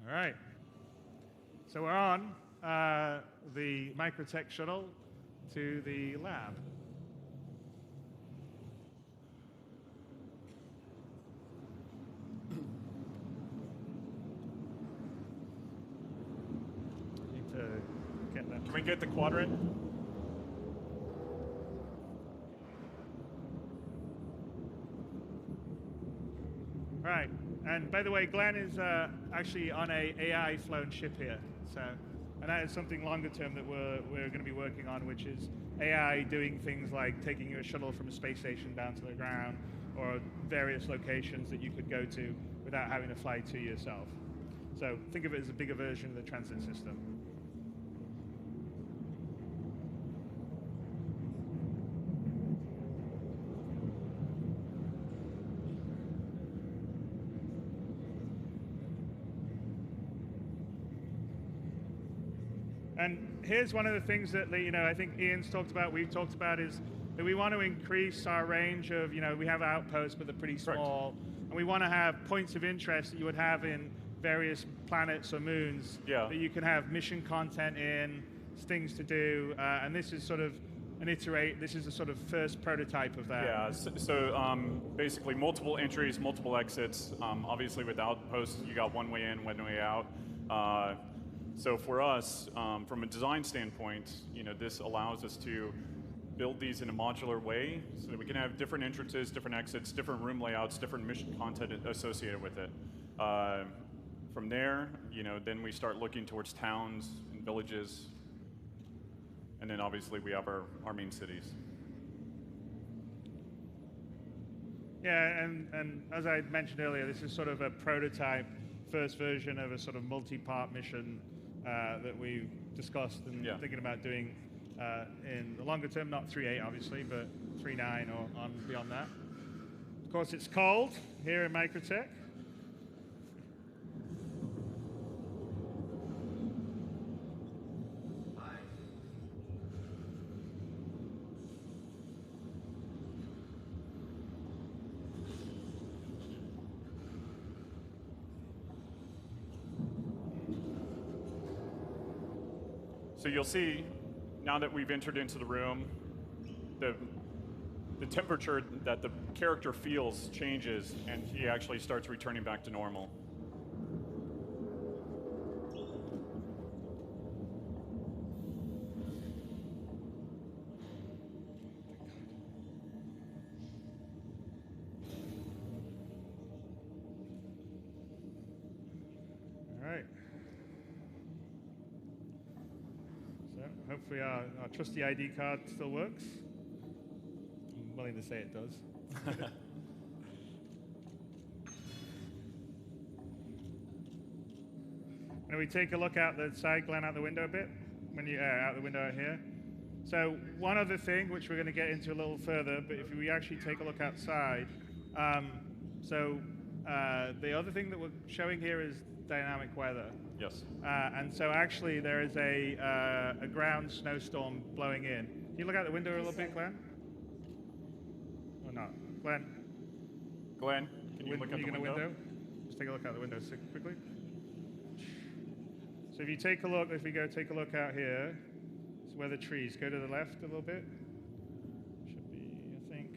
All right. So we're on the Microtech shuttle to the lab. Need to get that. Can we get the quadrant? Right. And by the way, Glenn is actually on a AI flown ship here. So, and that is something longer term that we're going to be working on, which is AI doing things like taking your shuttle from a space station down to the ground, or various locations that you could go to without having to fly to yourself. So think of it as a bigger version of the transit system. And here's one of the things that I think Ian's talked about, we've talked about, is that we want to increase our range of, we have outposts, but they're pretty small. Correct. And we want to have points of interest that you would have in various planets or moons that you can have mission content in, things to do, and this is sort of this is a sort of first prototype of that. Yeah, so basically multiple entries, multiple exits. Obviously with outposts, you got one way in, one way out. So for us, from a design standpoint, this allows us to build these in a modular way so that we can have different entrances, different exits, different room layouts, different mission content associated with it. From there, then we start looking towards towns and villages, and then obviously we have our main cities. Yeah, and as I mentioned earlier, this is sort of a prototype, first version of a sort of multi-part mission that we've discussed and thinking about doing in the longer term, not 3.8 obviously, but 3.9 or on beyond that. Of course, it's cold here in Microtech. So you'll see, now that we've entered into the room, the temperature that the character feels changes, and he actually starts returning back to normal. All right. Hopefully our trusty ID card still works. I'm willing to say it does. And we take a look out the side, Glenn, out the window a bit, when you out the window out here. So one other thing, which we're going to get into a little further, but if we actually take a look outside, the other thing that we're showing here is dynamic weather. Yes. And so actually there is a ground snowstorm blowing in. Can you look out the window a little bit, Glenn? Or not? Glenn? Glenn, can you look out the window? Just take a look out the window quickly. So if you take a look, if we go take a look out here, it's where the trees go to the left a little bit. Should be, I think.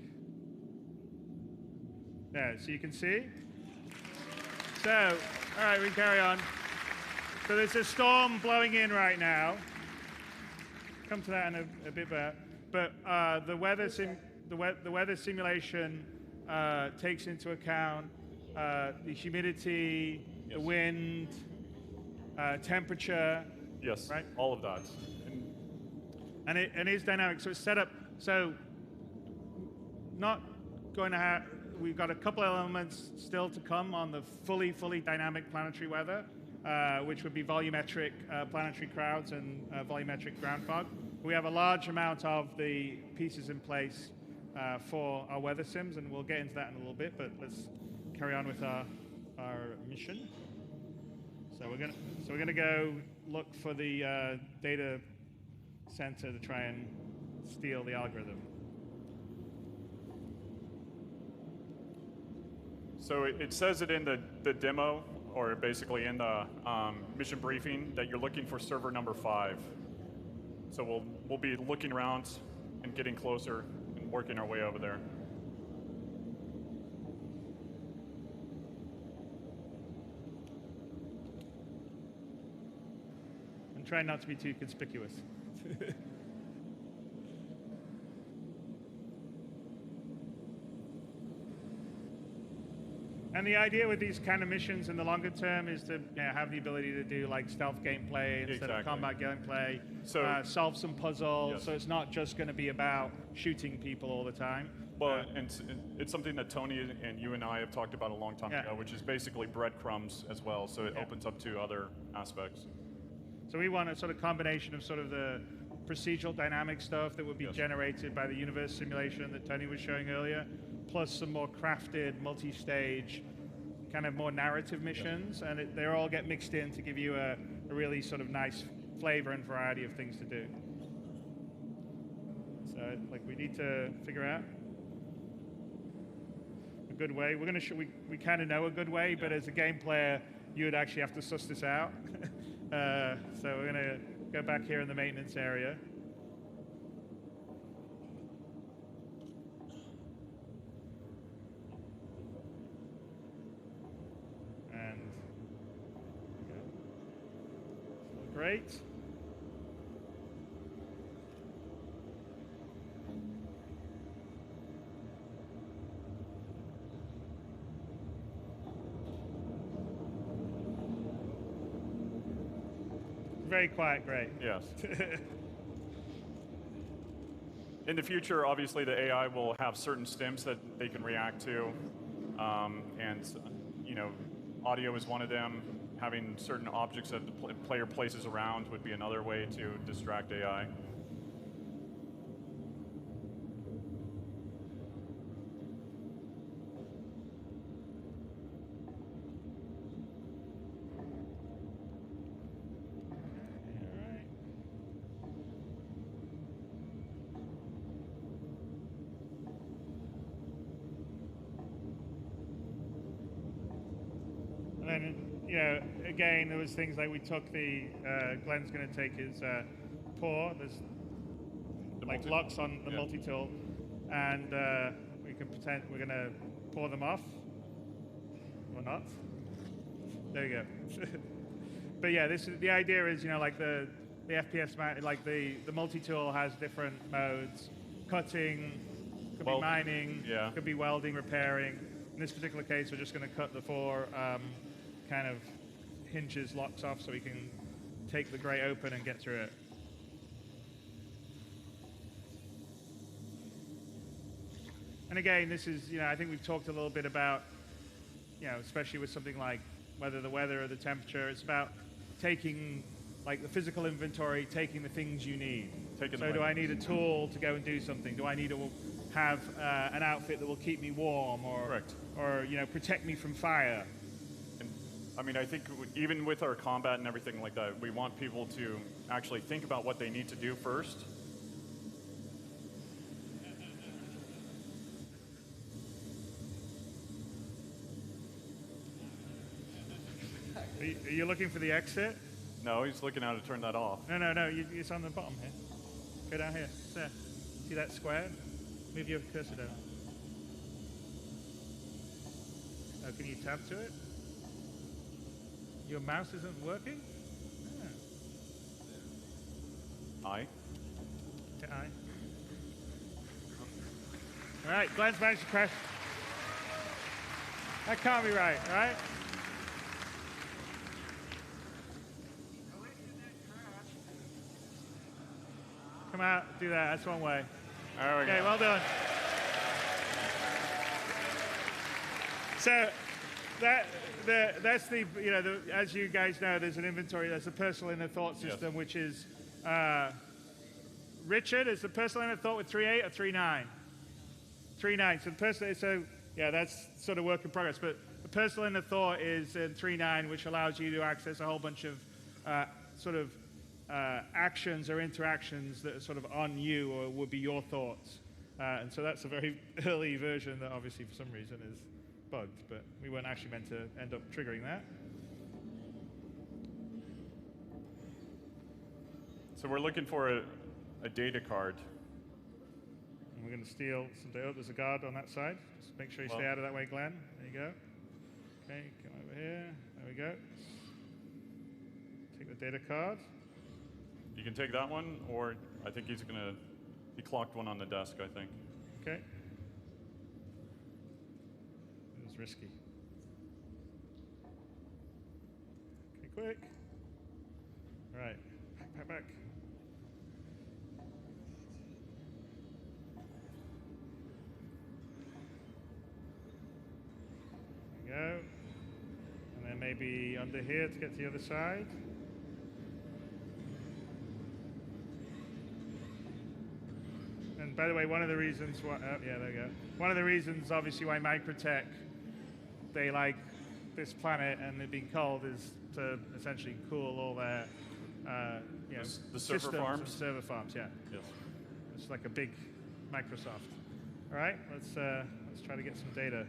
There, so you can see. So, all right, we can carry on. So there's a storm blowing in right now. Come to that in a bit better. But the weather simulation takes into account the humidity, the wind, temperature. Yes, right? All of that. And it is dynamic. So it's set up. So not going to have. We've got a couple of elements still to come on the fully dynamic planetary weather, which would be volumetric planetary crowds and volumetric ground fog. We have a large amount of the pieces in place for our weather sims, and we'll get into that in a little bit, but let's carry on with our mission. So we're gonna go look for the data center to try and steal the algorithm. So it says it in the demo or basically in the mission briefing, that you're looking for server number 5. So we'll be looking around and getting closer and working our way over there. And try not to be too conspicuous. And the idea with these kind of missions in the longer term is to have the ability to do like stealth gameplay instead of combat gameplay, so, solve some puzzles, yes. So it's not just going to be about shooting people all the time. Well, and it's something that Tony and you and I have talked about a long time ago, which is basically breadcrumbs as well, so it opens up to other aspects. So we want a sort of combination of sort of the procedural dynamic stuff that would be generated by the universe simulation that Tony was showing earlier, plus some more crafted, multi-stage, kind of more narrative missions, and they all get mixed in to give you a really sort of nice flavor and variety of things to do. So, like, we need to figure out a good way. We're gonna we kind of know a good way, but as a game player, you would actually have to suss this out. So we're gonna go back here in the maintenance area. Great. Very quiet, great. Yes. In the future, obviously, the AI will have certain stims that they can react to, and audio is one of them. Having certain objects that the player places around would be another way to distract AI. Again, there was things like we took Glenn's going to take his paw. There's like locks on the multi-tool, and we can pretend we're going to pour them off, or not. There you go. But yeah, the idea is, like the FPS, like the multi-tool has different modes. Cutting, could be mining, could be welding, repairing. In this particular case, we're just going to cut the 4 kind of hinges, locks off, so we can take the grate open and get through it. And again, this is, I think we've talked a little bit about, especially with something like whether the weather or the temperature, it's about taking like the physical inventory, taking the things you need. So do I need a tool to go and do something? Do I need to have an outfit that will keep me warm or protect me from fire? I mean, I think even with our combat and everything like that, we want people to actually think about what they need to do first. Are you looking for the exit? No, he's looking how to turn that off. No. It's on the bottom here. Go down here. There. See that square? Move your cursor down. Oh, can you tab to it? Your mouse isn't working? I. All right, Glenn's managed to crash. That can't be right, right? Come out, do that. That's one way. There we go. Okay, well done. So that's the as you guys know, there's an inventory. There's a personal inner thought system, which is Richard. Is the personal inner thought with 3.8 or 3.9? 3.9. So that's sort of work in progress. But the personal inner thought is in 3.9, which allows you to access a whole bunch of actions or interactions that are sort of on you or would be your thoughts. And so that's a very early version that obviously for some reason is bugged, but we weren't actually meant to end up triggering that. So we're looking for a data card. And we're going to steal some data. Oh, there's a guard on that side. Just make sure you stay out of that way, Glenn. There you go. Okay, come over here. There we go. Take the data card. You can take that one, or I think he's going to... He clocked one on the desk, I think. Okay. It was risky. Okay, quick. All right. Back. There we go. And then maybe under here to get to the other side. And by the way, one of the reasons why, yeah, there we go. One of the reasons, obviously, why Microtech, they like this planet and it being cold is to essentially cool all their, you know, the server farms? Server farms, yeah. Yes. It's like a big Microsoft. All right, let's try to get some data.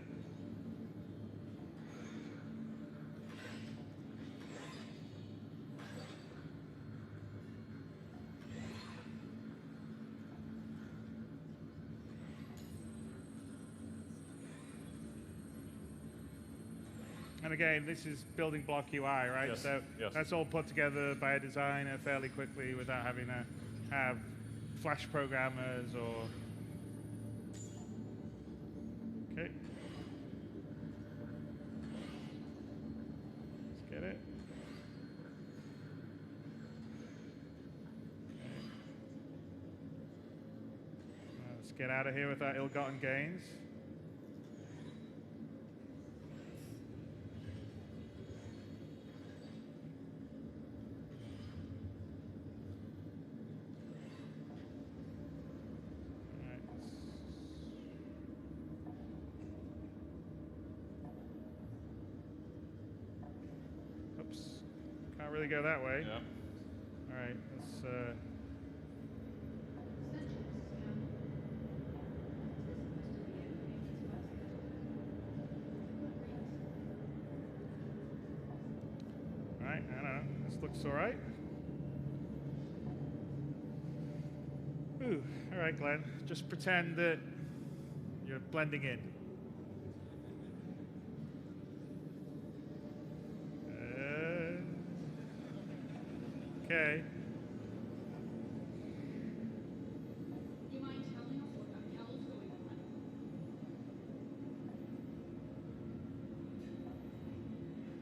And again, this is building block UI, right? Yes. So yes. that's all put together by a designer fairly quickly without having to have Flash programmers or... Okay. Let's get it. Okay. Let's get out of here with our ill-gotten gains. Can't really go that way. Yeah. All right, let's... All right, I don't know. This looks all right. Ooh, all right, Glenn. Just pretend that you're blending in. Okay. Do you mind telling us what the hell's going on?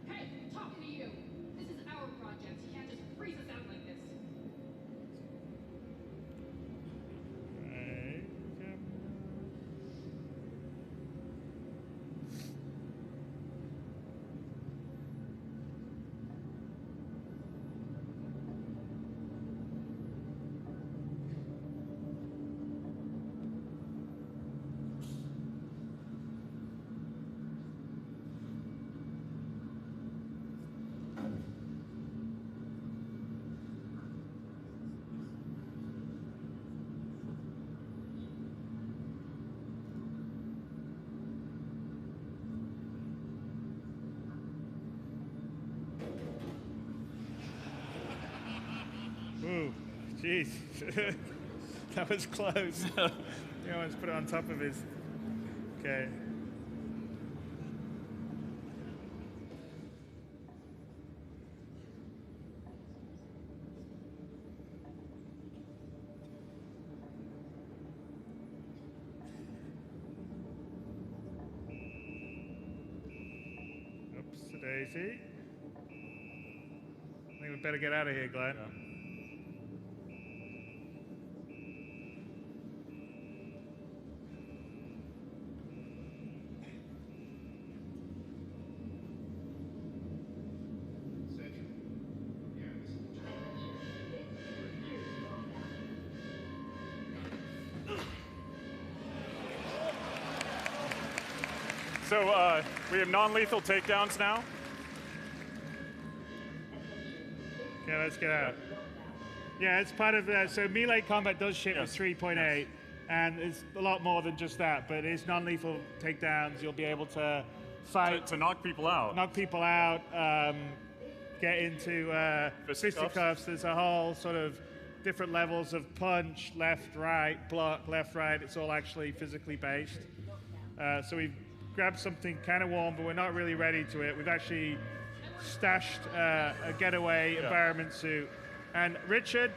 Hey, talking to you! This is our project. You can't just freeze us out like this. Right. Okay. Ooh, jeez. That was close. You almost put it on top of his... Okay. Oops-a-daisy. I think we better get out of here, Glenn. Yeah. So we have non-lethal takedowns now. Okay, let's get out. Yeah, it's part of so melee combat does ship with 3.8, and it's a lot more than just that. But it's non-lethal takedowns. You'll be able to fight To knock people out. knock people out, get into fisticuffs. There's a whole sort of different levels of punch, left, right, block, left, right. It's all actually physically based. So we've grabbed something kind of warm, but we're not really ready to it. We've actually stashed a getaway environment suit. And Richard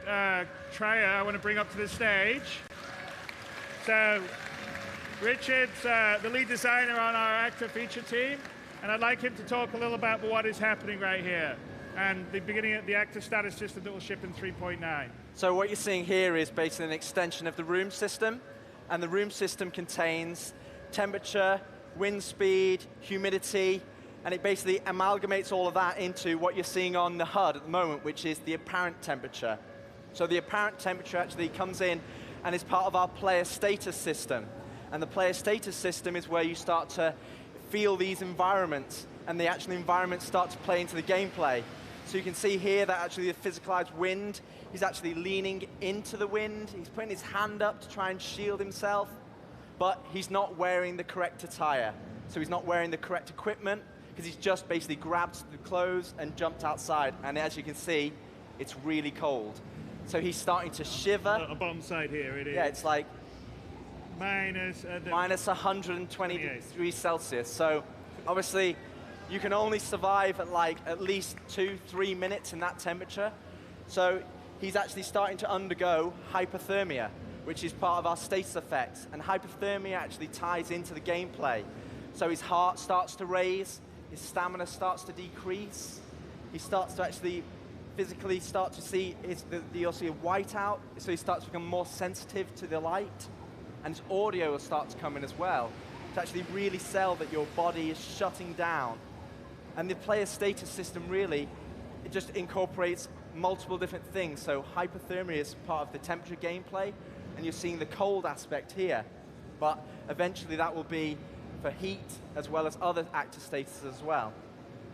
Trier, I want to bring up to the stage. So Richard's the lead designer on our actor feature team, and I'd like him to talk a little about what is happening right here and the beginning of the actor status system that will ship in 3.9. So what you're seeing here is basically an extension of the room system, and the room system contains temperature, wind speed, humidity, and it basically amalgamates all of that into what you're seeing on the HUD at the moment, which is the apparent temperature. So the apparent temperature actually comes in and is part of our player status system. And the player status system is where you start to feel these environments, and the actual environments start to play into the gameplay. So you can see here that actually the physicalized wind, he's actually leaning into the wind, he's putting his hand up to try and shield himself, but he's not wearing the correct attire. So he's not wearing the correct equipment, because he's just basically grabbed the clothes and jumped outside. And as you can see, it's really cold. So he's starting to shiver. A bottom side here, it is. Yeah, it's like minus 120 degrees Celsius. So obviously, you can only survive at least 2-3 minutes in that temperature. So he's actually starting to undergo hypothermia, which is part of our status effects. And hypothermia actually ties into the gameplay. So his heart starts to raise, his stamina starts to decrease, he starts to actually physically start to see, you'll see a whiteout, so he starts to become more sensitive to the light, and his audio will start to come in as well, to actually really sell that your body is shutting down. And the player status system really, it just incorporates multiple different things. So hypothermia is part of the temperature gameplay, and you're seeing the cold aspect here. But eventually that will be for heat, as well as other actor statuses as well.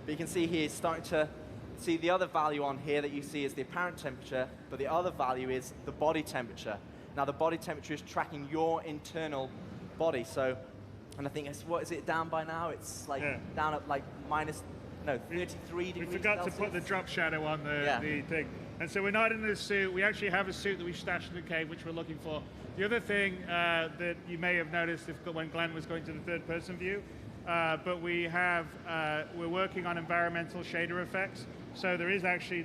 But you can see here, starting to see the other value on here that you see is the apparent temperature, but the other value is the body temperature. Now the body temperature is tracking your internal body, so, and I think, what is it down by now? It's like down at like 33 degrees We forgot Celsius. to put the drop shadow on the thing. And so we're not in the suit. We actually have a suit that we stashed in the cave, which we're looking for. The other thing that you may have noticed when Glenn was going to the third-person view, but we're working on environmental shader effects. So there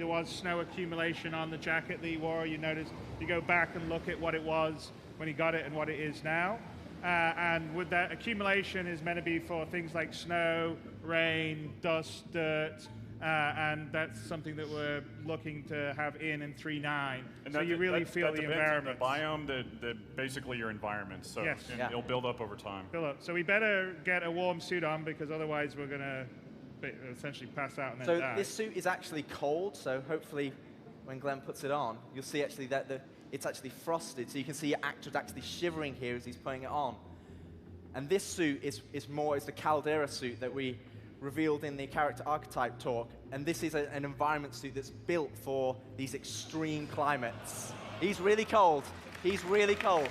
was snow accumulation on the jacket that he wore. You notice, you go back and look at what it was when he got it and what it is now. And with that, accumulation is meant to be for things like snow, rain, dust, dirt, and that's something that we're looking to have in 3.9. So you really feel the environment. The biome, that basically your environment. So yes. It'll build up over time. So we better get a warm suit on, because otherwise we're going to essentially pass out and then die. So this suit is actually cold, so hopefully when Glenn puts it on, you'll see actually that it's actually frosted, so you can see your actor's actually shivering here as he's putting it on. And this suit is the Caldera suit that we revealed in the character archetype talk, and this is an environment suit that's built for these extreme climates. He's really cold. He's really cold.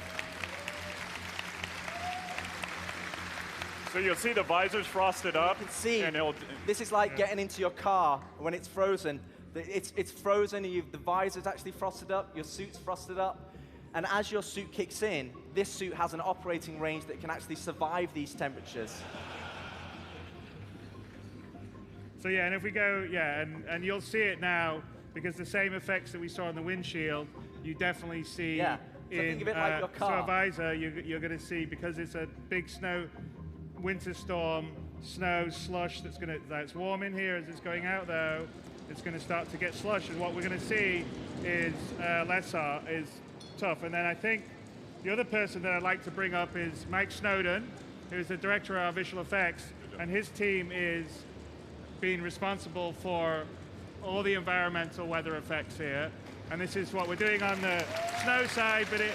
So you'll see the visor's frosted up. You can see, and this is like getting into your car when it's frozen. It's frozen, and the visor's actually frosted up, your suit's frosted up, and as your suit kicks in, this suit has an operating range that can actually survive these temperatures. So yeah, and if we go, and you'll see it now, because the same effects that we saw on the windshield, you definitely see So think of it like your car. So a visor, you're going to see, because it's a big winter storm, snow, slush that's warm in here. As it's going out though, it's going to start to get slush, and what we're going to see is is tough. And then I think the other person that I'd like to bring up is Mike Snowden, who's the director of our visual effects, and his team is being responsible for all the environmental weather effects here. And this is what we're doing on the snow side, but it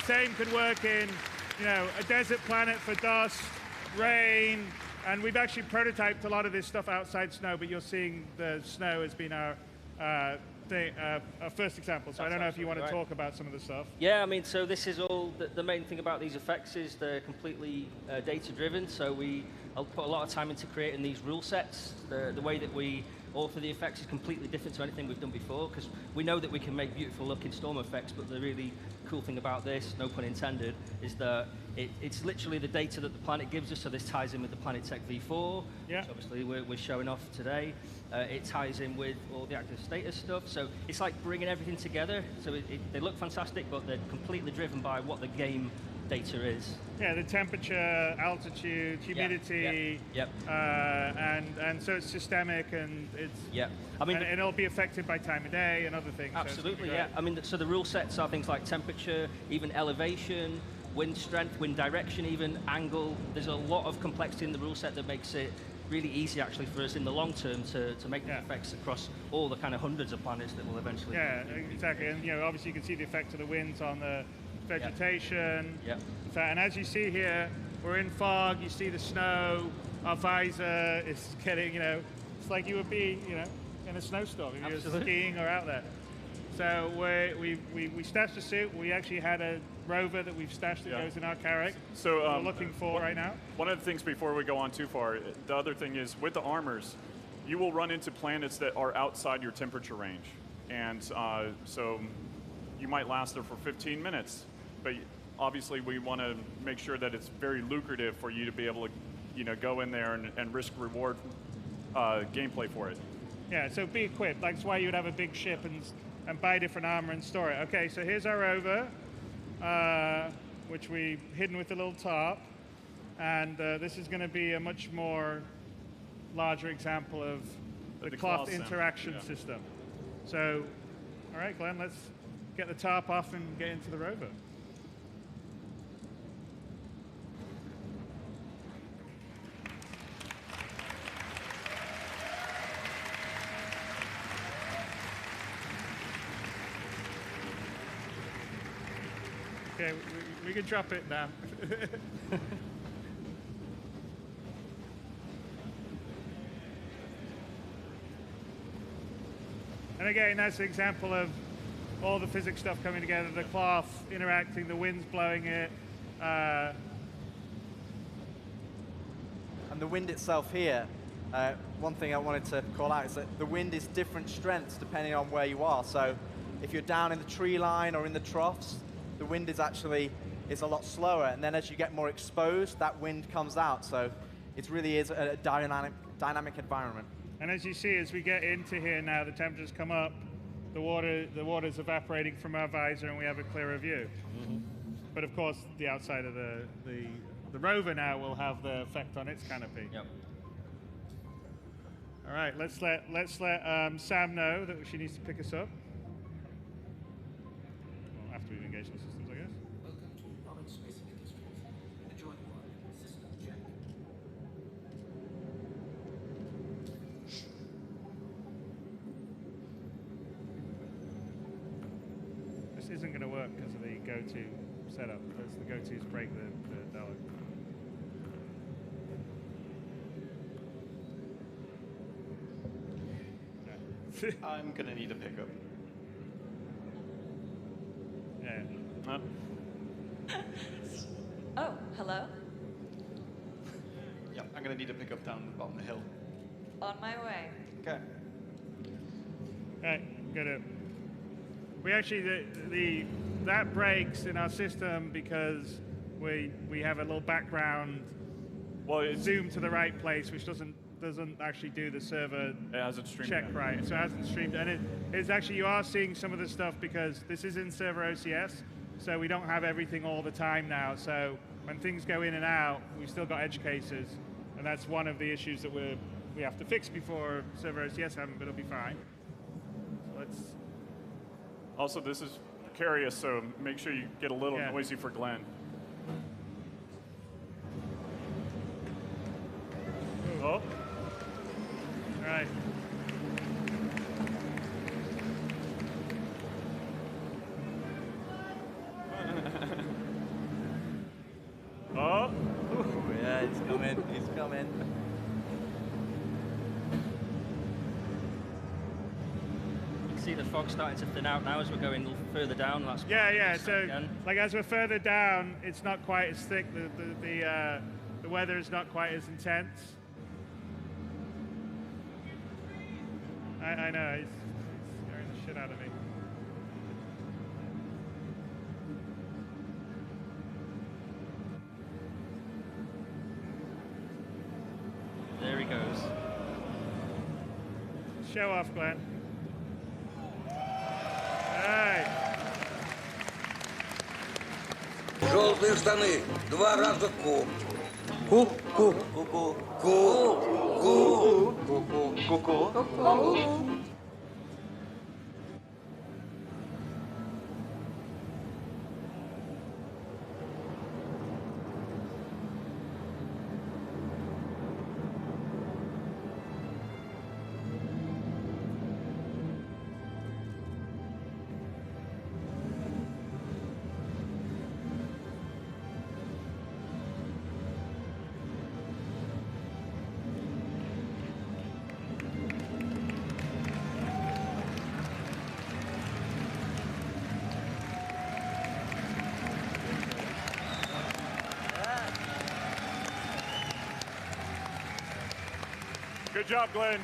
same could work in, a desert planet for dust, rain, and we've actually prototyped a lot of this stuff outside snow, but you're seeing the snow has been our first example. So I don't know if you want to talk about some of the stuff. Yeah, I mean, so this is all, the main thing about these effects is they're completely data-driven, so I'll put a lot of time into creating these rule sets. The way that we author the effects is completely different to anything we've done before, because we know that we can make beautiful looking storm effects, but the really cool thing about this, no pun intended, is that it's literally the data that the Planet gives us, so this ties in with the Planet Tech V4, which obviously we're showing off today. It ties in with all the active status stuff, so it's like bringing everything together. So they look fantastic, but they're completely driven by what the game data is. Yeah, the temperature, altitude, humidity, and so it's systemic and it's I mean, and it'll be affected by time of day and other things. Absolutely, so I mean, so the rule sets are things like temperature, even elevation, wind strength, wind direction, even angle. There's a lot of complexity in the rule set that makes it really easy actually for us in the long term to make the effects across all the kind of hundreds of planets that will eventually. Yeah, exactly. And obviously you can see the effect of the winds on the vegetation. And as you see here, we're in fog. You see the snow. Our visor is getting, it's like you would be, in a snowstorm if you were skiing or out there. So we stashed a suit. We actually had a rover that we've stashed that goes in our Carrack. So we're looking for right now. One of the things before we go on too far, the other thing is with the armors, you will run into planets that are outside your temperature range, and so you might last there for 15 minutes. But obviously, we want to make sure that it's very lucrative for you to be able to, go in there and risk reward gameplay for it. Yeah, so be equipped. That's why you would have a big ship and buy different armor and store it. Okay, so here's our rover, which we've hidden with a little tarp, and this is going to be a much more larger example of the cloth interaction system. So, all right, Glenn, let's get the tarp off and get into the rover. Okay, we can drop it now. And again, that's an example of all the physics stuff coming together, the cloth interacting, the wind's blowing it. And the wind itself here, one thing I wanted to call out is that the wind is different strengths depending on where you are. So if you're down in the tree line or in the troughs, the wind is a lot slower, and then as you get more exposed, that wind comes out. So it really is a dynamic environment. And as you see, as we get into here now, the temperatures come up, the water's evaporating from our visor, and we have a clearer view. But of course, the outside of the rover now will have the effect on its canopy. All right, let's let Sam know that she needs to pick us up. Well, after we've engaged the systems, I guess. Welcome to Roberts Space Industries. The joint one, system check. This isn't going to work because of the go-to setup. Because the go-tos break the dialogue. I'm going to need a pickup. Yeah. Oh, hello? Yeah, I'm going to need a pickup down the bottom of the hill. On my way. Okay. Right, got it. We actually, that breaks in our system because we have a little background zoom to the right place, which doesn't actually do the server check right. So it hasn't streamed. And it's actually, you are seeing some of the stuff because this is in server OCS, so we don't have everything all the time now. So when things go in and out, we've still got edge cases, and that's one of the issues that we have to fix before server OCS haven't, but it'll be fine. So let's... Also, this is precarious, so make sure you get a little noisy for Glenn. Oh. All right. Oh. Ooh, yeah, he's coming. He's coming. see the fog starting to thin out now as we're going further down. That's Yeah. So, again. like as we're further down, it's not quite as thick. The weather is not quite as intense. I know. He's scaring the shit out of me. There he goes. Show off, Glenn. Hey. Желтые штаны. 2 раза ку. Ку. Ку. Ку. Ку. Ку. Ку. Ку. Good job, Glenn.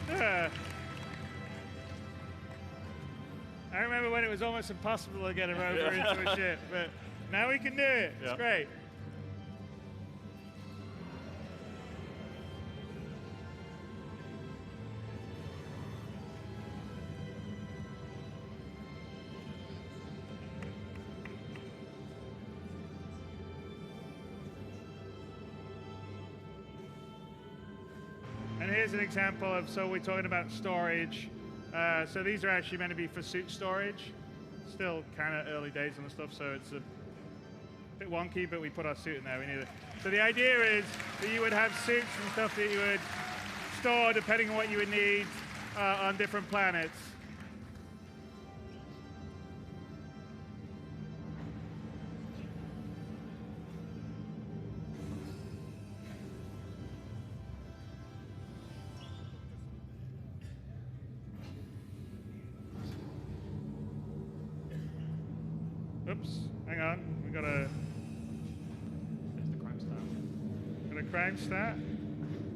Yeah. I remember when it was almost impossible to get a rover into a ship, but now we can do it. It's great. And here's an example of, so we're talking about storage. So these are actually meant to be for suit storage. Still kind of early days on the stuff, so it's a bit wonky, but we put our suit in there. We need it. So the idea is that you would have suits and stuff that you would store depending on what you would need on different planets. Oops, hang on. We got a crime stat,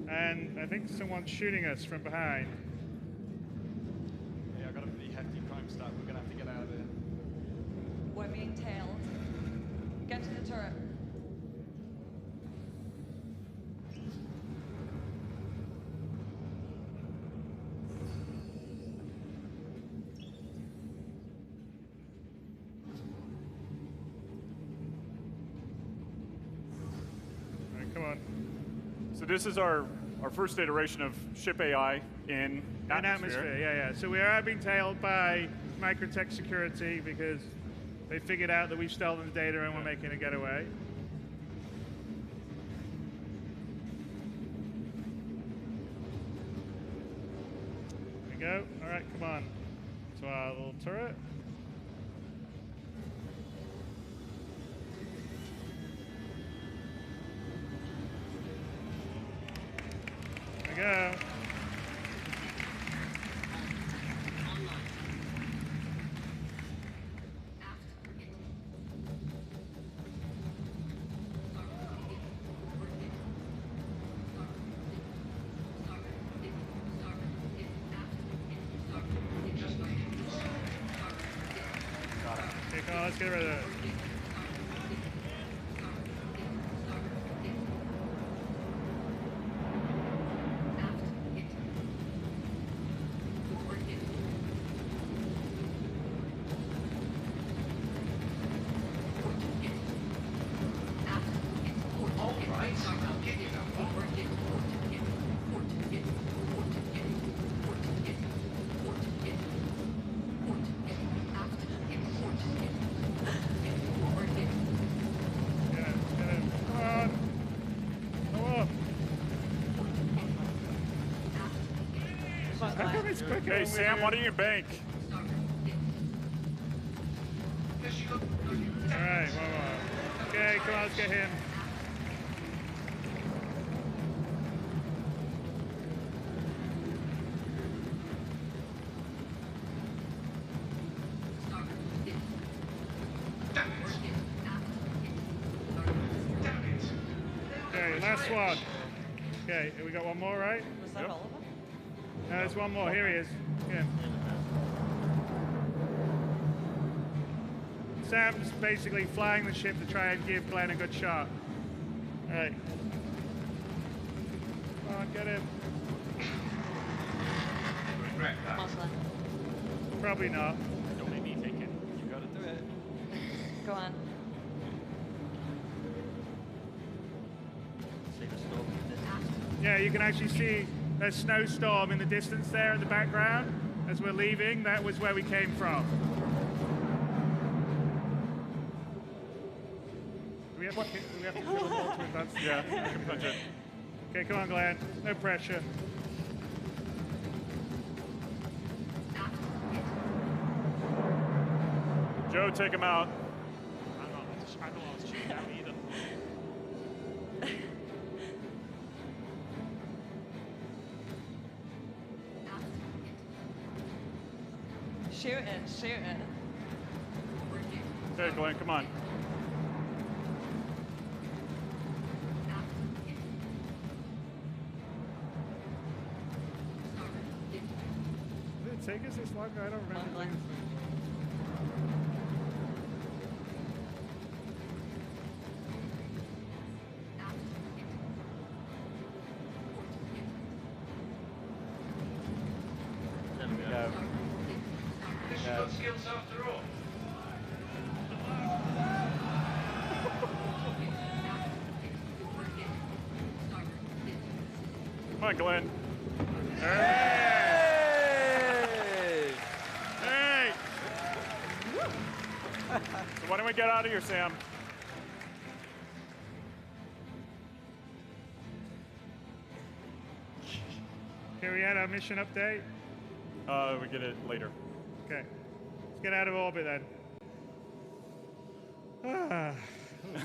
and I think someone's shooting us from behind. Yeah, I got a pretty hefty crime stat. We're gonna have to get out of here. We're being tailed. Get to the turret. All right, come on. So this is our first iteration of ship AI in atmosphere. Yeah. So we are being tailed by Microtech Security because they figured out that we've stolen the data and we're making a getaway. There we go. All right, come on. To our little turret. There we go. Okay, come on, let's get rid of it. Get it. Come on. Come on. How come it's quicker? Hey, Sam, why don't you bank? All right, one more. Okay, come on, let's get him. Last one. Okay, we got one more, right? Was that all of them? No, there's one more. Here he is. Yeah. Sam's basically flying the ship to try and give Glenn a good shot. All right. Come on, get him. Almost done. Probably not. Don't make me take it. You gotta do it. Go on. See the storm in the distance. Yeah, you can actually see a snowstorm in the distance there in the background. As we're leaving, that was where we came from. Do we have to kill them all to advance? Yeah, I can punch it. Okay, come on, Glenn. No pressure. Joe, take him out. I don't know I was shooting down either. Shoot it, shoot it. Okay, Glenn, come on. Did it take us this long? I don't Come on, remember. Glenn. There we go. Go. Go. Skills after all. Come on, Glenn. Hey! Hey! So why don't we get out of here, Sam? Okay, we had our mission update. We get it later. Okay. Let's get out of orbit then.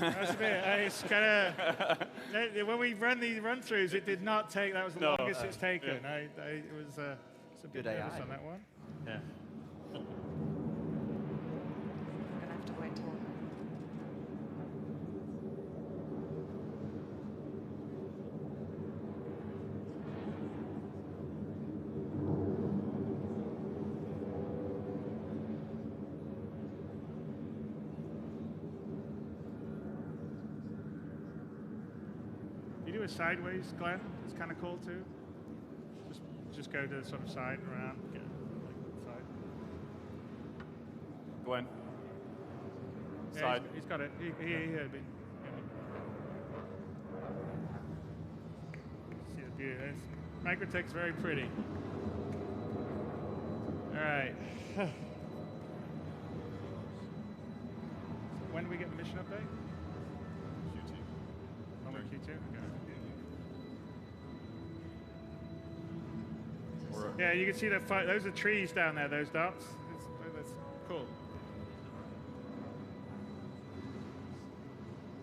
That's a bit. It's kind of. When we run these run-throughs, it did not take. That was the No, longest it's taken. yeah. It was a bit Good nervous AI. on that one. Yeah. I'm gonna have to wait till. You do a sideways, Glenn. It's kind of cool too. Just go to the sort of side and around. Get like side. Glenn. Yeah, Side. he's got it. He heard me. See the beauty of this. Microtech's very pretty. All right. When do we get the mission update? QT. On the Q2? Okay. Or, Yeah, you can see that. Those are trees down there. Those dots. That's cool.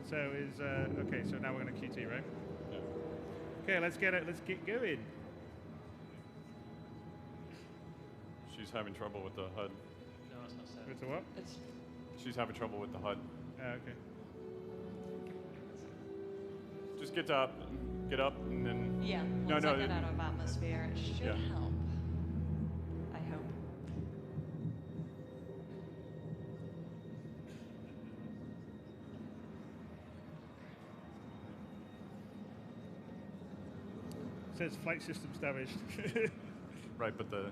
So is okay. So now we're going to QT, right? yeah. Okay, let's get it. Let's get going. She's having trouble with the HUD. No, it's not sad. It's a what? It's She's having trouble with the HUD. Oh, okay. Just get up, and then. yeah. No, Once no, I get out of atmosphere, it should Yeah. help. I hope. It says flight systems damaged. Right, but the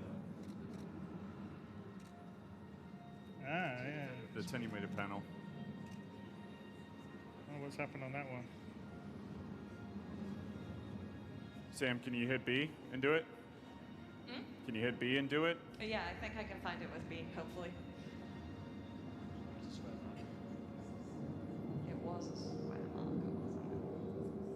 Yeah. attenuated panel. Oh, what's happened on that one? Sam, can you hit B and do it? Can you hit B and do it? Yeah, I think I can find it with B, hopefully. It was a square marker, wasn't it?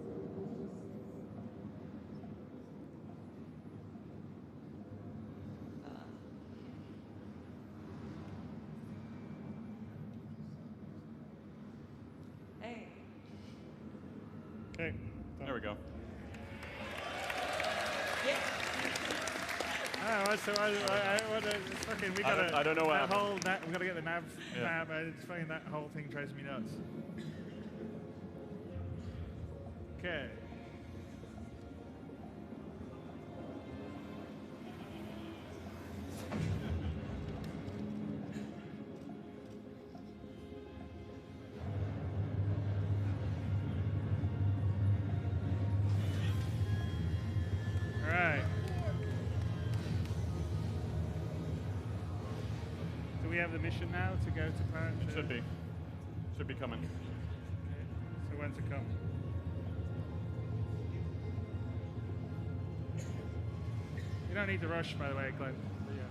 Hey. Okay. There we go. Yeah. Oh, so what fucking, we gotta. I don't know what that happened. whole we gotta get the nav. Yeah. Nav. It's fucking that whole thing drives me nuts. Okay. have the mission now to go to planet? Should be. Should be coming. Okay. So when's it come? You don't need to rush, by the way, Glenn. Yeah.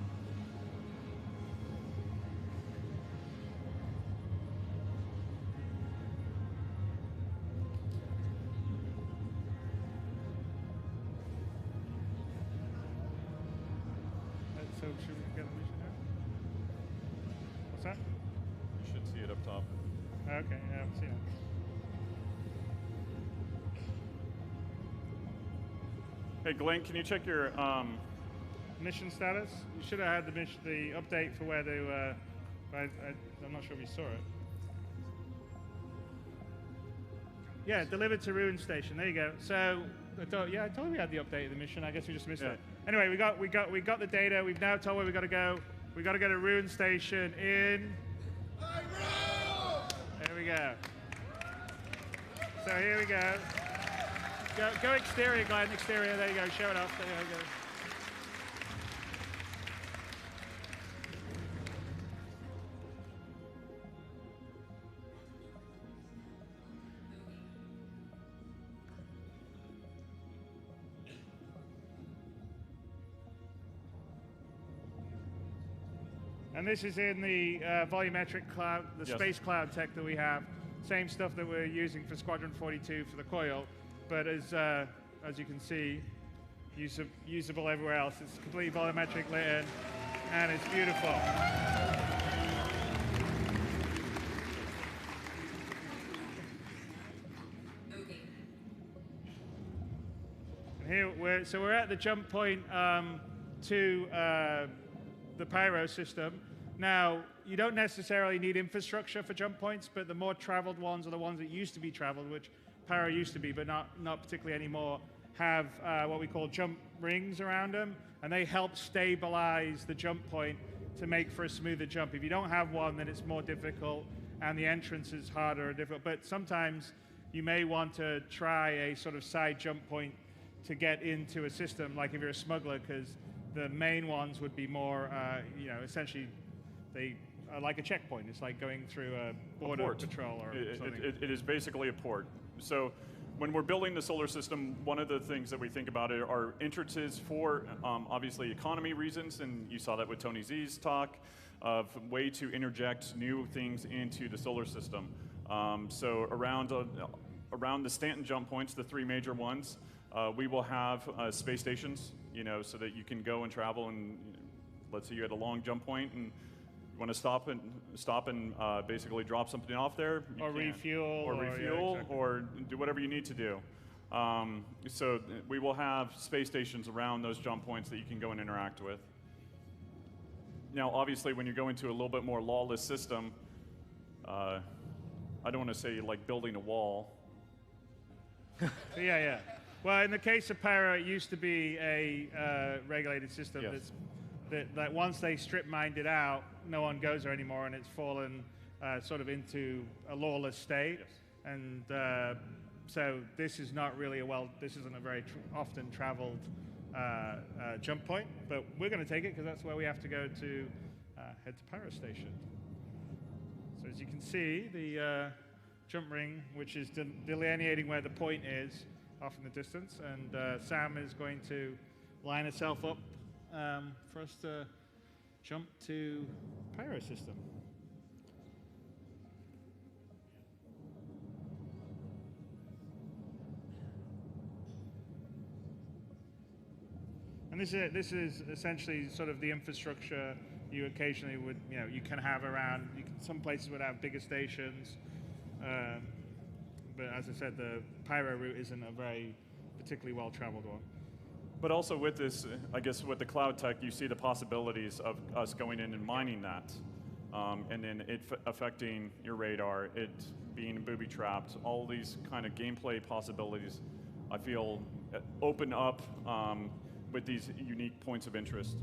So should we get the mission now? What's that? You should see it up top. Okay, yeah, I haven't seen it. Hey, Glenn, can you check your Mission status? You should have had the mission, the update for where they were, but I'm not sure if you saw it. Yeah, delivered to Ruin Station. There you go. So, I told you we had the update of the mission. I guess we just missed it. Anyway, we got the data. We've now told where we got to go. We got to go to Ruin Station in. There we go. So here we go. Go exterior, Glenn. Exterior. There you go. Show it off. There you go. And this is in the volumetric cloud, the space cloud tech that we have. Same stuff that we're using for Squadron 42 for the coil, but as you can see, usable everywhere else. It's completely volumetric lit in, and it's beautiful. And here we're at the jump point to the Pyro system. Now, you don't necessarily need infrastructure for jump points, but the more traveled ones are the ones that used to be traveled, which Pyro used to be, but not particularly anymore, have what we call jump rings around them, and they help stabilize the jump point to make for a smoother jump. If you don't have one, then it's more difficult, and the entrance is harder and difficult. But sometimes you may want to try a sort of side jump point to get into a system, like if you're a smuggler, because the main ones would be more, essentially, they are like a checkpoint. It's like going through a border patrol or something. It is basically a port. So when we're building the solar system, one of the things that we think about are entrances for, obviously, economy reasons, and you saw that with Tony Z's talk, of way to interject new things into the solar system. So around the Stanton jump points, the three major ones, we will have space stations, so that you can go and travel, and let's say you had a long jump point and you want to stop and basically drop something off there, or refuel, or do whatever you need to do. So we will have space stations around those jump points that you can go and interact with. Now, obviously, when you go into a little bit more lawless system, I don't want to say like building a wall. Yeah. Well, in the case of Pyro, it used to be a regulated system that once they strip mined it out, no one goes there anymore, and it's fallen sort of into a lawless state. Yes. And so this is not really this isn't a very often traveled jump point, but we're going to take it because that's where we have to go to head to Pyro Station. So as you can see, the jump ring, which is delineating where the point is, off in the distance, and Sam is going to line herself up for us to jump to Pyro system. And this is essentially sort of the infrastructure you occasionally would, you can have around. Some places would have bigger stations. But as I said, the Pyro route isn't a very particularly well-traveled one. But also with this, I guess with the cloud tech, you see the possibilities of us going in and mining that, and then it affecting your radar, it being booby-trapped, all these kind of gameplay possibilities, I feel, open up with these unique points of interest.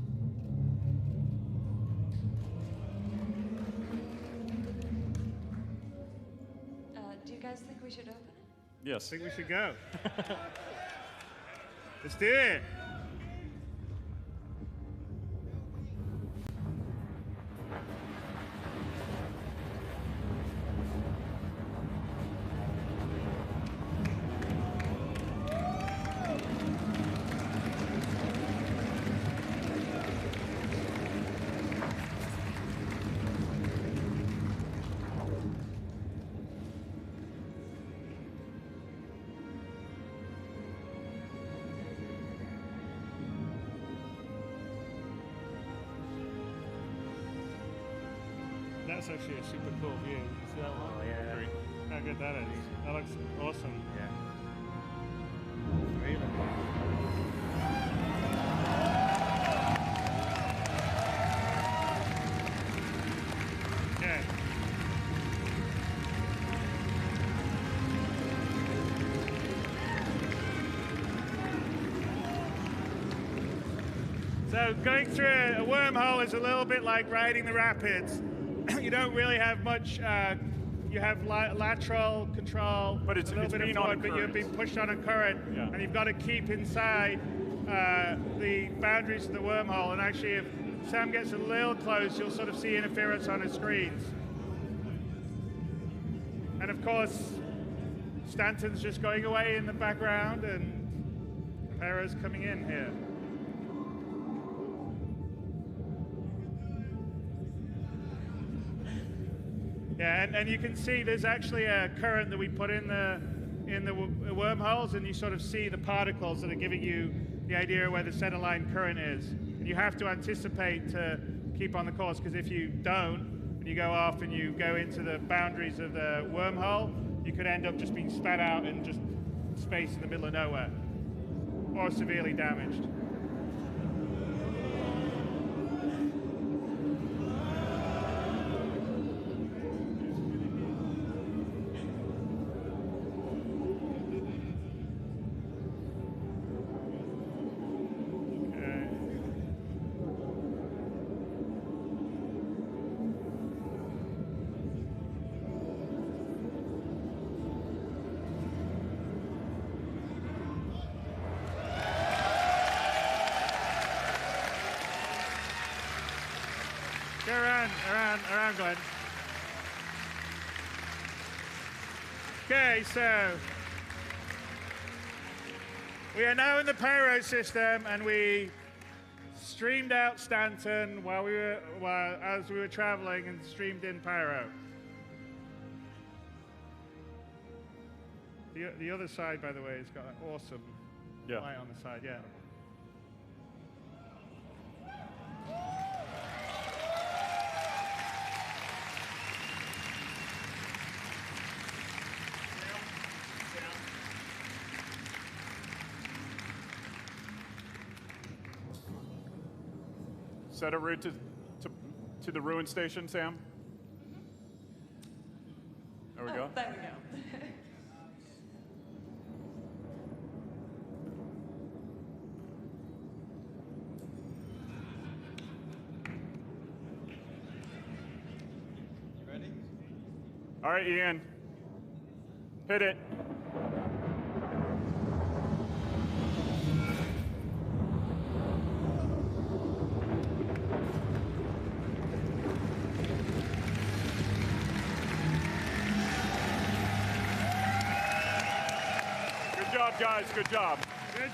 Do you guys think we should open it? Yes. I think we should go. Let's do it. That's actually a super cool view. You see that one? Oh yeah. Very- How good that is. That looks awesome. Yeah. Really cool. Okay. So going through a wormhole is a little bit like riding the rapids. You don't really have much. You have lateral control, But it's a little bit of being on a forward, but you're current. being pushed on a current, Yeah. and you've got to keep inside the boundaries of the wormhole. And actually, if Sam gets a little close, you'll sort of see interference on his screens. And of course, Stanton's just going away in the background, and Para's coming in here. Yeah, and you can see there's actually a current that we put in the wormholes, and you sort of see the particles that are giving you the idea where the center line current is. And you have to anticipate to keep on the course, because if you don't, and you go off and you go into the boundaries of the wormhole, you could end up just being spat out in just space in the middle of nowhere, or severely damaged. Go around, Glenn. Okay, so we are now in the pyro system, and we streamed out Stanton as we were traveling, and streamed in pyro. The other side, by the way, has got an awesome light on the side. Yeah. Set a route to the ruin station, Sam. There we go. There we go. You ready? All right, Ian. Hit it. Good job, guys. Good job.